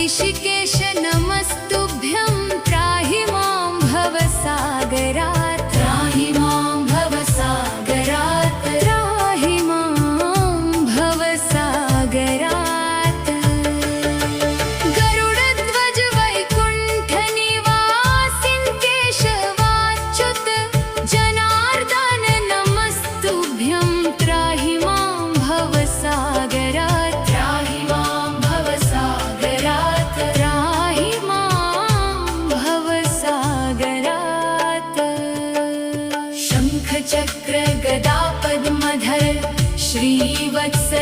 ऋषिकेश नमस्तुभ्यं त्राहि मां भवसागरात् त्राहि मां भवसागरात् त्राहि मां भवसागरात् गरुडध्वज वैकुण्ठ निवासिन् केशवाच्युत जनार्दन नमस्तुभ्यं त्राहि मां भवसागरात् त्राहि मां भवसागरात् त्राहि मां भवसागरात् शंख चक्र गदा पद्मधर श्रीवत्सलाञ्छन